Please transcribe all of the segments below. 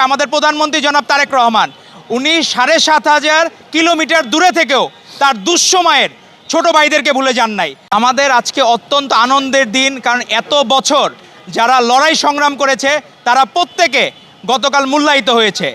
আমাদের প্রধানমন্ত্রী জনাব তারেক রহমান উনি ৭,৫০০ কিলোমিটার দূরে থেকেও তার দুঃসময়ের ছোট ভাইদেরকে ভুলে যান নাই। আমাদের আজকে অত্যন্ত আনন্দের দিন, কারণ এত বছর যারা লড়াই সংগ্রাম করেছে তারা প্রত্যেকে গতকাল মূল্যায়িত হয়েছে।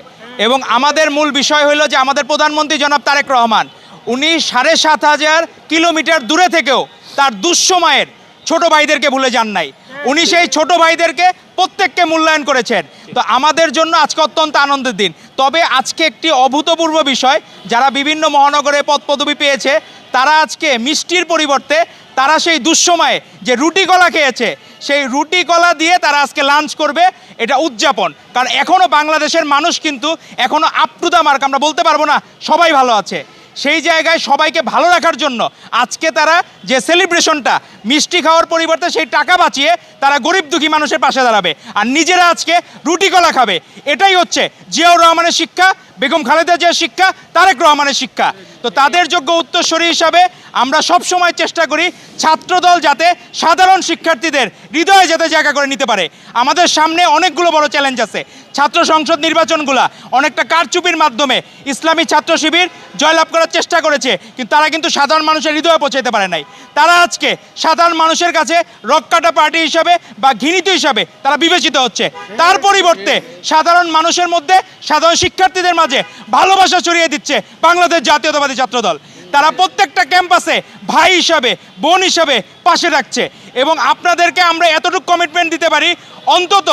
এবং আমাদের মূল বিষয় হলো যে আমাদের প্রধানমন্ত্রী জনাব তারেক রহমান উনি ৭,৫০০ কিলোমিটার দূরে থেকেও তার দুঃসময়ের ছোট ভাইদেরকে ভুলে যান নাই। উনি সেই ছোট ভাইদেরকে প্রত্যেককে মূল্যায়ন করেছেন। তো আমাদের জন্য আজকে অত্যন্ত আনন্দের দিন। তবে আজকে একটি অভূতপূর্ব বিষয়, যারা বিভিন্ন মহানগরে পদ পদবি পেয়েছে তারা আজকে মিষ্টির পরিবর্তে তারা সেই দুঃসময়ে যে রুটি কলা খেয়েছে সেই রুটি কলা দিয়ে তারা আজকে লাঞ্চ করবে, এটা উদযাপন। কারণ এখনও বাংলাদেশের মানুষ কিন্তু এখনও আপ টু দ্য মার্ক, আমরা বলতে পারবো না সবাই ভালো আছে, সেই জায়গায় সবাইকে ভালো রাখার জন্য আজকে তারা যে সেলিব্রেশনটা মিষ্টি খাওয়ার পরিবর্তে সেই টাকা বাঁচিয়ে তারা গরিব দুঃখী মানুষের পাশে দাঁড়াবে আর নিজেরা আজকে রুটি কলা খাবে। এটাই হচ্ছে জিয়াউর রহমানের শিক্ষা, বেগম খালেদা জিয়ার শিক্ষা, তারেক রহমানের শিক্ষা। তো তাদের যোগ্য উত্তরসূরি হিসাবে আমরা সব সময় চেষ্টা করি ছাত্রদল যাতে সাধারণ শিক্ষার্থীদের হৃদয়ে যাতে জায়গা করে নিতে পারে। আমাদের সামনে অনেকগুলো বড় চ্যালেঞ্জ আছে। ছাত্র সংসদ নির্বাচনগুলা অনেকটা কারচুপির মাধ্যমে ইসলামী ছাত্র শিবির জয়লাভ করার চেষ্টা করেছে, কিন্তু তারা কিন্তু সাধারণ মানুষের হৃদয়ে পৌঁছাতে পারে নাই। তারা আজকে সাধারণ মানুষের কাছে রক্কাটা পার্টি হিসাবে বা ঘৃণিত হিসাবে তারা বিবেচিত হচ্ছে। তার পরিবর্তে সাধারণ মানুষের মধ্যে, সাধারণ শিক্ষার্থীদের মাঝে ভালোবাসা ছড়িয়ে দিচ্ছে বাংলাদেশ জাতীয়তাবাদী ছাত্রদল। তারা প্রত্যেকটা ক্যাম্পাসে ভাই হিসাবে, বোন হিসাবে পাশে রাখছে। এবং আপনাদেরকে আমরা এতটুকু কমিটমেন্ট দিতে পারি, অন্তত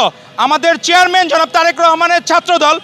আমাদের চেয়ারম্যান জনাব তারেক রহমানের ছাত্রদল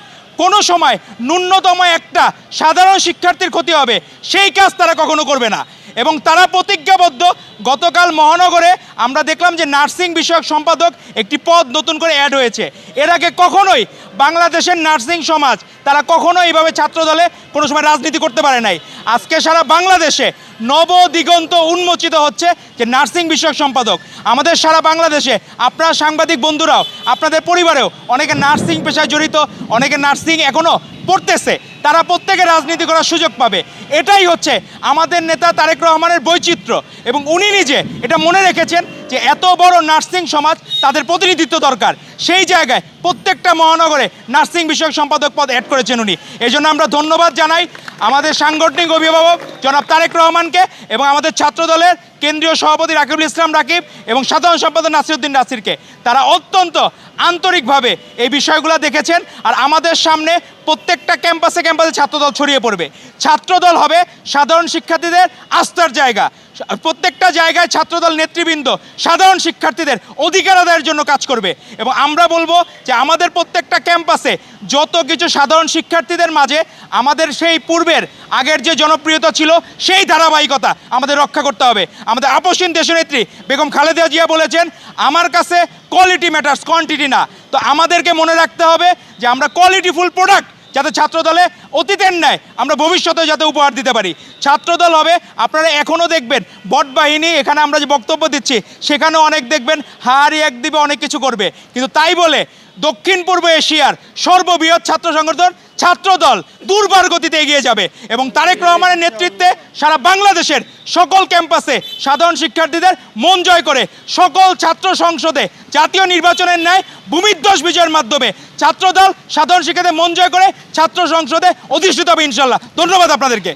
কোনো সময় ন্যূনতম একটা সাধারণ শিক্ষার্থীর ক্ষতি হবে সেই কাজ তারা কখনো করবে না। এবং তারা প্রতিজ্ঞাবদ্ধ। গতকাল মহানগরে আমরা দেখলাম যে নার্সিং বিষয়ক সম্পাদক একটি পদ নতুন করে অ্যাড হয়েছে। এর আগে কখনোই বাংলাদেশের নার্সিং সমাজ তারা কখনো এইভাবে ছাত্রদলে কোনো সময় রাজনীতি করতে পারে নাই। আজকে সারা বাংলাদেশে নবদিগন্ত উন্মোচিত হচ্ছে যে নার্সিং বিষয়ক সম্পাদক। আমাদের সারা বাংলাদেশে আপনার সাংবাদিক বন্ধুরাও, আপনাদের পরিবারেও অনেকে নার্সিং পেশায় জড়িত, অনেকে নার্সিং এখনও পড়তেছে, তারা প্রত্যেকে রাজনীতি করার সুযোগ পাবে। এটাই হচ্ছে আমাদের নেতা তারেক রহমানের বৈচিত্র্য। এবং উনি নিজে এটা মনে রেখেছেন যে এত বড় নার্সিং সমাজ, তাদের প্রতিনিধিত্ব দরকার। সেই জায়গায় প্রত্যেকটা মহানগরে নার্সিং বিষয়ক সম্পাদক পদ অ্যাড করেছেন উনি। এই জন্য আমরা ধন্যবাদ জানাই আমাদের সাংগঠনিক অভিভাবক জনাব তারেক রহমানকে এবং আমাদের ছাত্রদলের কেন্দ্রীয় সভাপতি রাকিবুল ইসলাম রাকিব এবং সাধারণ সম্পাদক নাসিরউদ্দিন নাসিরকে। তারা অত্যন্ত আন্তরিকভাবে এই বিষয়গুলো দেখেছেন। আর আমাদের সামনে প্রত্যেকটা ক্যাম্পাসে ক্যাম্পাসে ছাত্রদল ছড়িয়ে পড়বে। ছাত্রদল হবে সাধারণ শিক্ষার্থীদের আস্থার জায়গা। প্রত্যেকটা জায়গায় ছাত্রদল নেতৃবৃন্দ সাধারণ শিক্ষার্থীদের অধিকার আদায়ের জন্য কাজ করবে। এবং আমরা বলবো যে আমাদের প্রত্যেকটা ক্যাম্পাসে যত কিছু সাধারণ শিক্ষার্থীদের মাঝে আমাদের সেই পূর্বের আগের যে জনপ্রিয়তা ছিল সেই ধারাবাহিকতা আমাদের রক্ষা করতে হবে। আমাদের আপসহীন দেশনেত্রী বেগম খালেদা জিয়া বলেছেন, আমার কাছে কোয়ালিটি ম্যাটার্স, কোয়ান্টিটি না। তো আমাদেরকে মনে রাখতে হবে যে আমরা কোয়ালিটিফুল প্রোডাক্ট যাতে ছাত্রদলে অতীতের ন্যায় আমরা ভবিষ্যতে যাতে উপহার দিতে পারি। ছাত্রদল হবে, আপনারা এখনও দেখবেন বট বাহিনী, এখানে আমরা যে বক্তব্য দিচ্ছি সেখানেও অনেক দেখবেন হারি এক দিবে অনেক কিছু করবে, কিন্তু তাই বলে দক্ষিণ পূর্ব এশিয়ার সর্ববৃহৎ ছাত্র সংগঠন ছাত্রদল দুর্বার গতিতে এগিয়ে যাবে। এবং তারেক রহমানের নেতৃত্বে সারা বাংলাদেশের সকল ক্যাম্পাসে সাধারণ শিক্ষার্থীদের মন জয় করে সকল ছাত্র সংসদে জাতীয় নির্বাচনের ন্যায় ভূমিধ্বস বিজয়ের মাধ্যমে ছাত্রদল সাধারণ শিক্ষার্থীদের মন জয় করে ছাত্র সংসদে অধিষ্ঠিত হবে ইনশাল্লাহ। ধন্যবাদ আপনাদেরকে।